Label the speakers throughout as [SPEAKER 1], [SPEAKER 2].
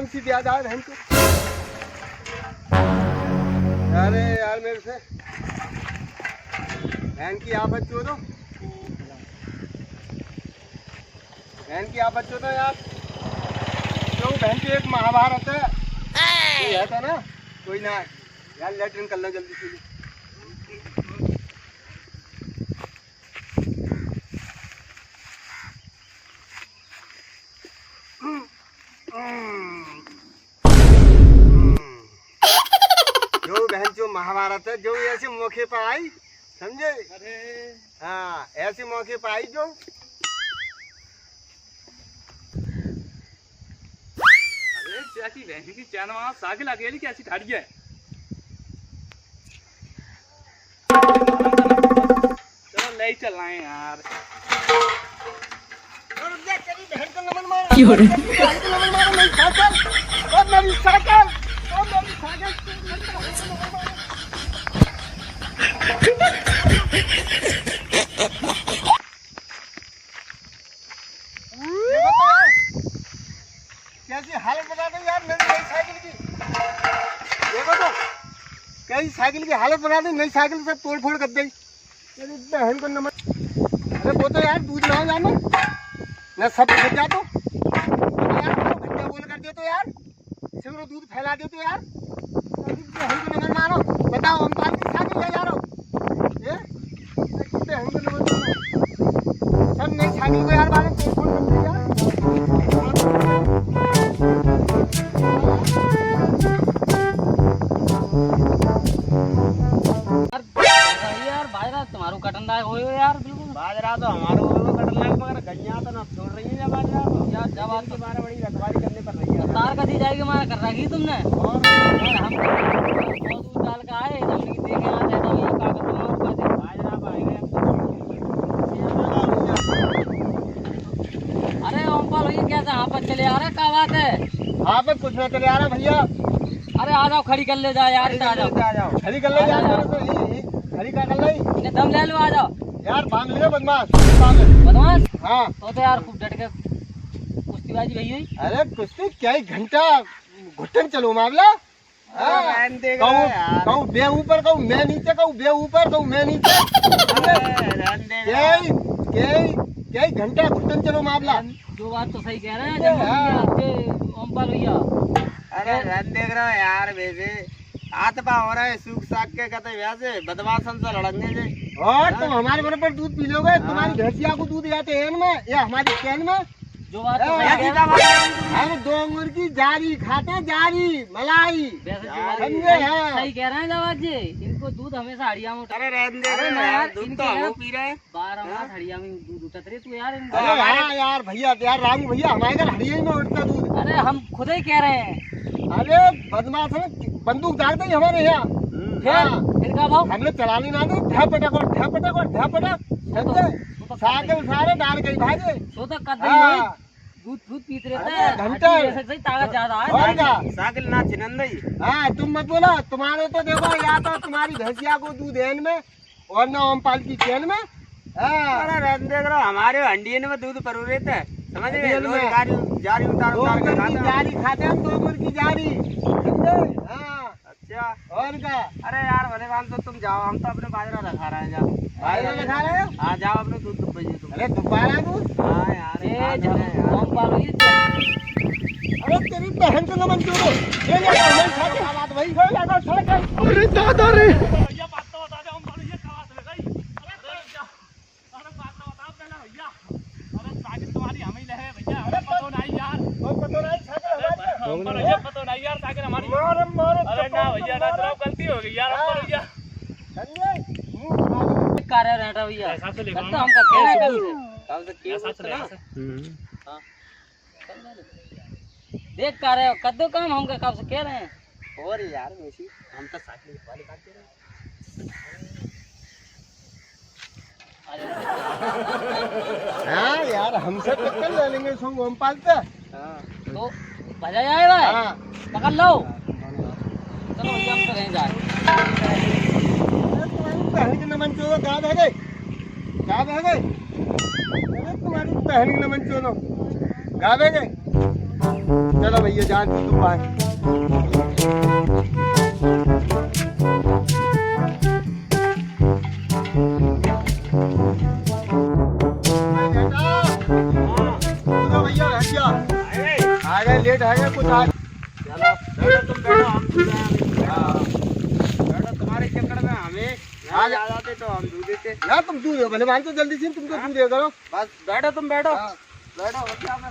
[SPEAKER 1] सी याद आ बहन को। अरे यार मेरे से बहन की आफत चो दो, बहन की आफत चो दो यार। तो बहन की एक महाभारत है था ना, कोई ना यार लेटरिन कर लो जल्दी से। जो बहन जो महाभारत है जो ऐसे मौके पर आई, समझे?
[SPEAKER 2] अरे
[SPEAKER 1] हाँ ऐसे मौके पर आई जो।
[SPEAKER 2] अरे क्या की बहन की चैन वहां साइकिल आ गई कैसी ठाड़ी है। चलो ले ही चलना है यार।
[SPEAKER 1] तेरी बहन को नमन मारो, तेरी बहन को नमन मारो, मेरी साइकिल और मेरी साइकिल और मेरी साइकिल। कैसी हालत बना दी यार मेरी नई साइकिल की। देखो तो कैसी साइकिल की हालत बना दी, नई साइकिल सब तोड़ फोड़ कर दी। तेरी बहन को नमन। अरे वो तो यार दूध ना जानो न सब फट जा तो यार, घंटा बोल कर दे तो यार, सिगरो दूध फैला दे तो यार। बहन को नमन मारो, बताओ हम बात की साइकिल ले जा रहा हूँ। बहन को नमन मारो, सब नई साइकिल को यार बारे तोड़ फोड़ कर दी यार।
[SPEAKER 3] यार बाजरा तुम्हारो कटन लायक हो यार, बिल्कुल
[SPEAKER 1] बाजरा तो हमारे कटन लायक, मगर गैया तो ना छोड़ रही है बाजरा
[SPEAKER 3] यार। जब
[SPEAKER 1] के बारे बड़ी रखवाली करनी पड़ रही है।
[SPEAKER 3] तार कदी जाएगी मार कर रखी तुमने।
[SPEAKER 1] और
[SPEAKER 3] हम बहुत दूर डाल के आए, हमने कि देखे यहाँ रहता हूँ, ये कागज में और कर दे बाजरा पाएंगे। अरे ओमपाल भैया कैसे यहाँ पर चले आ रहे, क्या बात है?
[SPEAKER 1] हाँ पे कुछ ना चले आ रहा भैया।
[SPEAKER 3] अरे आ जाओ, खड़ी कर ले जाओ यार, आ जाओ
[SPEAKER 1] खड़ी कर ले यार, खड़ी कर ले
[SPEAKER 3] इन्हें दम ले लो, आ जाओ
[SPEAKER 1] यार। बांध लिया बदमाश
[SPEAKER 3] बदमाश।
[SPEAKER 1] हाँ
[SPEAKER 3] तो यार खूब डट के कुश्तीबाजी भई हुई।
[SPEAKER 1] अरे कुश्ती क्या ही घंटा घुटन चलो मामला। कहूँ बे ऊपर, कहूँ मैं नीचे, कहूँ बे ऊपर, कहूँ मैं नीचे। क्या ही घंटा घुटन चलो मामला।
[SPEAKER 3] जो बात तो सही कह रहे हैं जब ओमपाल भैया।
[SPEAKER 1] अरे रन देख रहा है यार, वैसे हाथ पा हो रहा है सूख साख के कहते वैसे बदमाशन से लड़ने से। और तुम हमारे बराबर दूध पी लोगे, तुम्हारी भैंसिया को दूध जाते हैं में या हमारी कैन में।
[SPEAKER 3] जो बात तो सही कह रहे हैं।
[SPEAKER 1] हम 2 अंगूर की जारी खाते, जारी मलाई।
[SPEAKER 3] वैसे जो बात
[SPEAKER 1] समझे? हाँ
[SPEAKER 3] सही कह रहे हैं जवाब जी, इनको दूध हमेशा हड़िया में
[SPEAKER 1] अरे रहने दे
[SPEAKER 3] यार,
[SPEAKER 1] दूध तो हम पी रहे हैं।
[SPEAKER 3] 12 मास हड़िया में दूध उठत रहे तू यार।
[SPEAKER 1] अरे हाँ यार भैया, यार रामू भैया हमारे घर हड़िया में उठता दूध।
[SPEAKER 3] अरे हम खुद ही कह रहे हैं।
[SPEAKER 1] अरे बदमाश है, बंदूक डालते ही हमारे यहाँ।
[SPEAKER 3] फिर क्या भाव?
[SPEAKER 1] हमने चलानी ना दी, ठपटक और ठपटक और ठपटक, समझे? साइकिल सारे डाल गई भागे।
[SPEAKER 3] सो तो कद
[SPEAKER 1] हाँ
[SPEAKER 3] दूध दूध पीते रहते
[SPEAKER 1] अरे
[SPEAKER 3] हैं,
[SPEAKER 1] घंटा
[SPEAKER 3] ऐसे सही ताकत ज्यादा है।
[SPEAKER 1] और क्या?
[SPEAKER 2] साइकिल ना छिनंद ही।
[SPEAKER 1] हाँ तुम मत बोलो, तुम्हारे तो देखो या तो तुम्हारी भैंसिया को दूध एन में और ना ओमपाल की चैन में।
[SPEAKER 2] अरे रहने देख रहा हमारे हंडियन में दूध परो रहता है, समझ गए?
[SPEAKER 1] हंडियन में।
[SPEAKER 2] जारी उतार उतार के
[SPEAKER 1] की जारी खाते हम, 2 अंगूर की जारी, समझे? हाँ
[SPEAKER 2] अच्छा।
[SPEAKER 1] और क्या?
[SPEAKER 2] अरे यार भले काम तो तुम जाओ, हम तो अपने बाजरा रखा रहे हैं। जाओ
[SPEAKER 1] बाजरा दिखा रहे हो?
[SPEAKER 2] हाँ जाओ अपने दूध दुबइए तुम।
[SPEAKER 1] अरे दोबारा दूध।
[SPEAKER 2] हाँ यार
[SPEAKER 3] ओमपाल भैया
[SPEAKER 1] अरे तेरी बहन को नमन करो। ये ले हमारी साइकिल बात वही हो लगा साइकिल। अरे दादा रे,
[SPEAKER 2] भैया बात तो बता दे, हम बोलो ये क्या बात है भाई? अरे बात तो बता पहले भैया। अरे साइकिल तुम्हारी हम ही ले हैं भैया, हमें पता नहीं यार।
[SPEAKER 1] तो पता नहीं साइकिल हमारी।
[SPEAKER 2] हम बोलो ये पता नहीं यार, साइकिल हमारी।
[SPEAKER 1] मार मार।
[SPEAKER 2] अरे ना भैया ना, तेरा गलती हो गई यार। हम भैया
[SPEAKER 1] समझे? मुंह
[SPEAKER 3] कार्य रहता भैया,
[SPEAKER 2] ऐसा से ले
[SPEAKER 3] कल तो हमका कहना है कल से।
[SPEAKER 2] कल से के साथ ले ऐसे।
[SPEAKER 3] हाँ। देख कर रहे हो कद्दू काम हमका कब से कह रहे हैं।
[SPEAKER 1] और यार वैसी
[SPEAKER 2] हम तो साइकिल वाले काटते रहे।
[SPEAKER 1] हाँ यार हमसे टक्कर ले लेंगे सोम ओमपाल से।
[SPEAKER 3] तो भजा जाए भाई।
[SPEAKER 1] हाँ
[SPEAKER 3] पकड़ लो, चलो भैया हम तो कहीं जाए।
[SPEAKER 1] तुम्हारी बहन के नमन चोरो कहाँ बह गए, कहाँ बह गए? अरे तुम्हारी बहन के नमन चोरो कहाँ बह गए? चलो भैया। भैया जान तू पाए। भैया भैया आ गए, लेट आ गए कुछ आज।
[SPEAKER 2] चलो बैठो, तुम बैठो, हम दूध बैठो, तुम्हारे चक्कर में हमें आ जाते तो हम दूध देते।
[SPEAKER 1] यार तुम दूध दो भले मान तो जल्दी से, तुम तो दूध दे करो।
[SPEAKER 2] बस बैठो, तुम बैठो,
[SPEAKER 1] हाँ।
[SPEAKER 2] बैठो बच्चा में।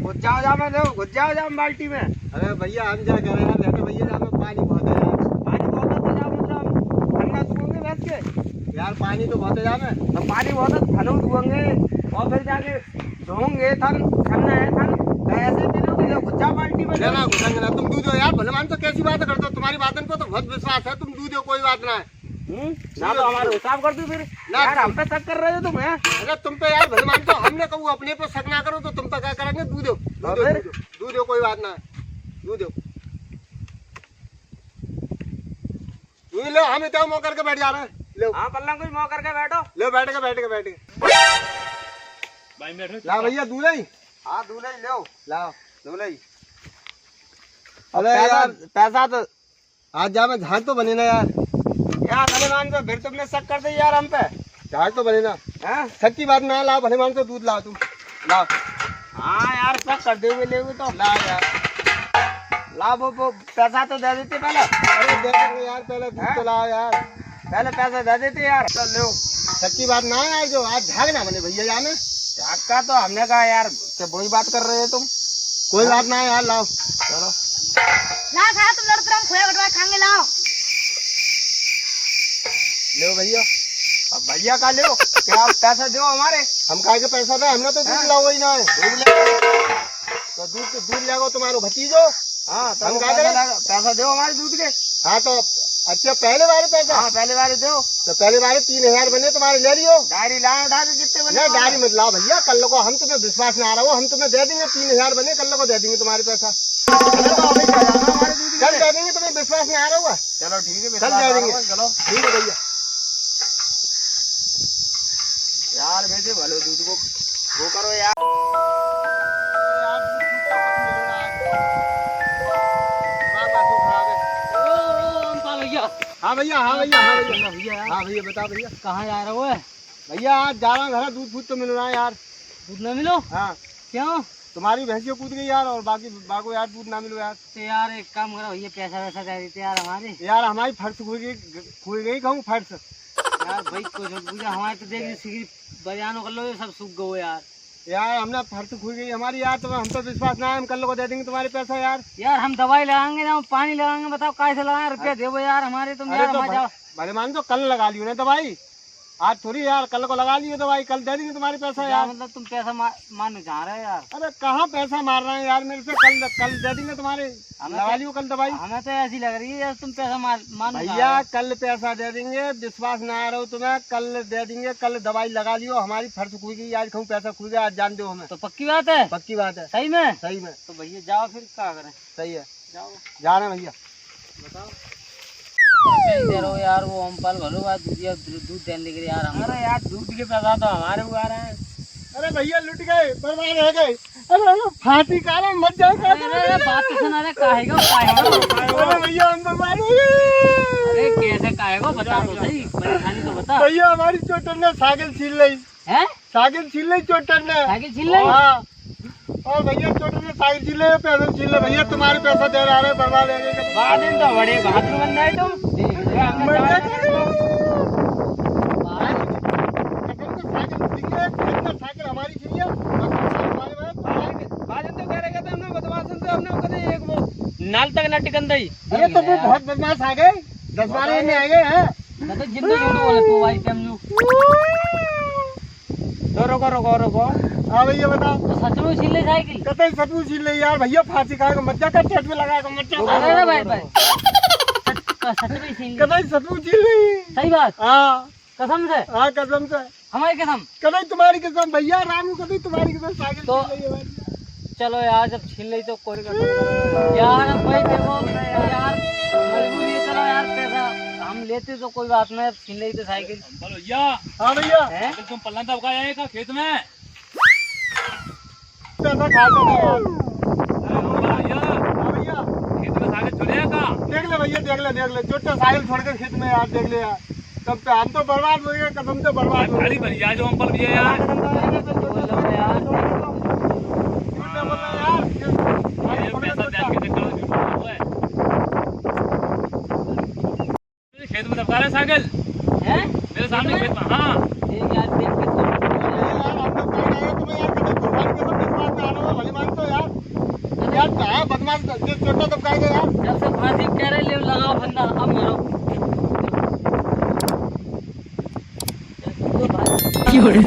[SPEAKER 2] घुस जाओ जा में, देखो घुस जाओ जा में बाल्टी में।
[SPEAKER 1] अरे भैया हम क्या करें यार, देखो भैया यहाँ पे पानी बहुत है यार।
[SPEAKER 2] पानी बहुत है तो जाओ, मतलब ठंडा धुओंगे बैठ के।
[SPEAKER 1] यार पानी तो बहुत है यहाँ में।
[SPEAKER 2] तो पानी बहुत है, थनों धुओंगे और फिर जाके धोंगे, थन ठंडा है थन, तो ऐसे पीलोगे। जो घुस जाओ बाल्टी में।
[SPEAKER 1] ना घुसेंगे ना, तुम दूध दो यार भले मान तो कैसी बात करते हो, तुम्हारी बातन को तो बहुत विश्वास है, तुम दूध दो कोई बात ना है।
[SPEAKER 2] ना तो हमारा हिसाब कर दो फिर।
[SPEAKER 1] ना
[SPEAKER 2] यार हम पे शक कर रहे हो तुम, हैं?
[SPEAKER 1] अरे तुम पे यार भले मान तो हमने कहूँ अपने पे शक ना करो तो तुम पे क्या करेंगे, दूध दो दूध दो कोई बात ना है, दूध दो दूध लो। हम इतना मुँह करके बैठ जा रहे हैं, लो
[SPEAKER 2] हाँ पल्ला कुछ मुँह करके बैठो।
[SPEAKER 1] लो बैठ के
[SPEAKER 2] भाई बैठो।
[SPEAKER 1] ला भैया दूध ही
[SPEAKER 2] हाँ दूल्हे ही लो,
[SPEAKER 1] लाओ।
[SPEAKER 2] दूल्हे ही।
[SPEAKER 1] अबे यार
[SPEAKER 2] पैसा तो
[SPEAKER 1] आज जा में झाग तो बने ना यार,
[SPEAKER 2] यार भले मान तो फिर तुमने शक कर दी यार हम पे,
[SPEAKER 1] झाग तो बने ना।
[SPEAKER 2] हैं?
[SPEAKER 1] सच्ची बात ना, लाओ भले मान तो दूध लाओ तुम, लाओ
[SPEAKER 2] हाँ यार शक कर दोगे लेगे तो
[SPEAKER 1] लाओ यार।
[SPEAKER 2] ला वो पैसा तो दे देते पहले।
[SPEAKER 1] अरे दे देंगे यार, पहले दूध तो लाओ यार,
[SPEAKER 2] पहले पैसा दे देते यार। चल लो।
[SPEAKER 1] सच्ची बात ना है यार, जो आज झाग ना बने भैया जाने।
[SPEAKER 2] झाग का तो हमने कहा यार, तो वही बात कर रहे हो तुम।
[SPEAKER 1] कोई बात ना है यार, लाओ
[SPEAKER 2] चलो
[SPEAKER 4] ला खा तुम लड़ते रहो, खोया बटवा खाएंगे, लाओ।
[SPEAKER 1] लो भैया।
[SPEAKER 2] अब भैया का लो, क्या आप पैसा दो हमारे।
[SPEAKER 1] हम खाए के पैसा दे, हमने तो दूध लाओ ही ना है। तो दूध ले तुम्हारो भतीजो।
[SPEAKER 2] हाँ तो
[SPEAKER 1] हम
[SPEAKER 2] वो
[SPEAKER 1] क्या करें?
[SPEAKER 2] पैसा दो हमारे दूध के।
[SPEAKER 1] हाँ तो अच्छा पहले बार पैसा,
[SPEAKER 2] हाँ पहले बार दो।
[SPEAKER 1] तो पहले बार 3000 बने तुम्हारे, ले लियो।
[SPEAKER 2] डायरी लाओ, उठा के कितने बने।
[SPEAKER 1] नहीं डायरी मत लाओ भैया, कल को हम तुम्हें विश्वास ना आ रहा हो, हम तुम्हें दे देंगे 3000 बने, कल को दे देंगे तुम्हारे पैसा।
[SPEAKER 2] चलो तो अभी खा जाना हमारे दूध
[SPEAKER 1] कल
[SPEAKER 2] के।
[SPEAKER 1] दे देंगे, तुम्हें विश्वास ना आ रहा होगा।
[SPEAKER 2] चलो ठीक है,
[SPEAKER 1] कल दे देंगे।
[SPEAKER 2] चलो
[SPEAKER 1] ठीक है भैया।
[SPEAKER 2] यार वैसे भलो दूध को वो करो यार।
[SPEAKER 1] हाँ भैया, हाँ भैया, हाँ भैया, हाँ भैया बता भैया।
[SPEAKER 3] कहाँ जा रहे हो?
[SPEAKER 1] भैया आज जा रहा हूँ घर, दूध फूद तो मिल रहा है यार।
[SPEAKER 3] दूध न मिलो?
[SPEAKER 1] हाँ
[SPEAKER 3] क्यों?
[SPEAKER 1] तुम्हारी भैंसियों कूद गई यार, और बाकी बाको यार दूध ना मिलो यार।
[SPEAKER 3] तो यार एक काम करो, ये पैसा वैसा दे देते यार हमारे।
[SPEAKER 1] यार हमारी फर्श खुल गई कहूँ फर्श।
[SPEAKER 3] यार भाई कुछ पूछा हमारे तो देख सिगरी बजानो कर लो, ये सब सूख गए यार।
[SPEAKER 1] यार हमने फर्श खुल गई हमारी यार, तो हम तो विश्वास ना है, हम कल को दे देंगे तुम्हारे पैसा यार।
[SPEAKER 3] यार हम दवाई लगाएंगे ना पानी लगाएंगे, बताओ कैसे लगाए? रुपया देवो यार हमारे, तुम यार
[SPEAKER 1] अरे तो
[SPEAKER 3] हमारे जाओ।
[SPEAKER 1] भले मान तो कल लगा लियो ना दवाई, आज थोड़ी यार, कल को लगा लियो दवाई, कल दे देंगे तुम्हारे पैसा
[SPEAKER 3] यार
[SPEAKER 1] यार।
[SPEAKER 3] मतलब तुम पैसा मारने जा रहे हो यार?
[SPEAKER 1] अरे कहाँ पैसा मार रहे हैं यार मेरे से, कल दे देंगे तुम्हारे, लगा लियो कल दवाई।
[SPEAKER 3] हमें तो ऐसी लग रही है यार तुम पैसा मारने
[SPEAKER 1] भैया कल पैसा दे देंगे, विश्वास ना आ रहा हो तुम्हें, कल दे देंगे, कल दवाई लगा लियो। हमारी फर्श खुल गई आज, कहूँ पैसा खुल गया आज, जान दो हमें।
[SPEAKER 3] तो पक्की बात है?
[SPEAKER 1] पक्की बात है,
[SPEAKER 3] सही में?
[SPEAKER 1] सही में।
[SPEAKER 3] तो भैया जाओ फिर, क्या करें?
[SPEAKER 1] सही है,
[SPEAKER 3] जाओ
[SPEAKER 1] जा रहे हैं भैया।
[SPEAKER 3] बताओ। दे रहो यार, वो हम पल भलो बात दूध देने के लिए यार हम।
[SPEAKER 2] अरे यार दूध के पैसा तो हमारे हुआ रहे हैं।
[SPEAKER 1] अरे भैया लुट गए, बर्बाद हो गए। अरे फांसी का मत जाओ।
[SPEAKER 3] अरे बात तो सुना रे, काहेगा काहेगा?
[SPEAKER 1] अरे भैया हम बर्बाद हो गए।
[SPEAKER 3] अरे कैसे काहेगा, बता तो सही, परेशानी तो बता।
[SPEAKER 1] भैया हमारी चोटर ने साइकिल छीन ली,
[SPEAKER 3] हैं?
[SPEAKER 1] साइकिल छीन ली चोटर ने।
[SPEAKER 3] साइकिल छीन ली?
[SPEAKER 1] हाँ, और भैया चोटर ने साइकिल छीन ली, पैसा छीन ले। भैया तुम्हारे पैसा दे रहा है, बर्बाद हो गए।
[SPEAKER 2] बाद में तो बड़े बहादुर बन रहे तुम। साइकिल हमारी छीन लिया, बाद में तो कह रहे थे हमने बदमाशन से, हमने कदे एक वो नाल तक न टिकन दई।
[SPEAKER 1] अरे तो वो बहुत बदमाश आ गए, 10-12 में आ गए हैं।
[SPEAKER 3] मैं तो जिंदा झूठ बोला तू भाई समझू।
[SPEAKER 2] तो रोको।
[SPEAKER 1] हाँ भैया बताओ।
[SPEAKER 3] तो सच में छीन ले साइकिल?
[SPEAKER 1] कतई सचमुच छीन ले यार। भैया फांसी खाएगा, मज्जा का चोट में लगाएगा, मज्जा।
[SPEAKER 3] अरे भाई का सच में छीन ली?
[SPEAKER 1] कदई सचमुच छीन ली।
[SPEAKER 3] सही बात,
[SPEAKER 1] हाँ
[SPEAKER 3] कसम से,
[SPEAKER 1] हाँ कसम से,
[SPEAKER 3] हमारी कसम।
[SPEAKER 1] कदई तुम्हारी कसम भैया, रामू कदई तुम्हारी कसम, साइकिल
[SPEAKER 3] तो-
[SPEAKER 1] छीन ली है हमारी।
[SPEAKER 3] चलो यार, जब छीन ली तो कोई यार, अब भाई देखो यार, मजबूरी है, चलो यार पैसा हम लेते तो कोई बात नहीं, अब छीन ली तो साइकिल
[SPEAKER 2] बोलो भैया,
[SPEAKER 1] हाँ भैया,
[SPEAKER 3] है।
[SPEAKER 2] अगर तुम पल्ला दबका आएगा खेत में।
[SPEAKER 1] पैसा खाता नहीं यार।
[SPEAKER 2] भैया,
[SPEAKER 1] हाँ भैया,
[SPEAKER 2] खेत में सागे चुनेगा।
[SPEAKER 1] देख ले भैया, देख ले, छोटा साइकिल छोड़ के खेत में यार, देख ले यार, तब तो हम तो बर्बाद हो गए, कसम से बर्बाद हो
[SPEAKER 2] गाड़ी
[SPEAKER 1] गए।
[SPEAKER 2] भैया जो हम पर भैया यार।
[SPEAKER 3] बोलो यार,
[SPEAKER 2] ये पैसा देख के देखो झूठ बोल रहा है। खेत में दबका रहे साइकिल
[SPEAKER 3] है
[SPEAKER 2] मेरे सामने खेत में। हाँ
[SPEAKER 3] ठीक यार, देख के तो
[SPEAKER 1] बदमाश छोटा दबकाएगा यार।
[SPEAKER 3] जब से फांसी कह रहे ले लगाओ फंदा, अब मारो। तो भाई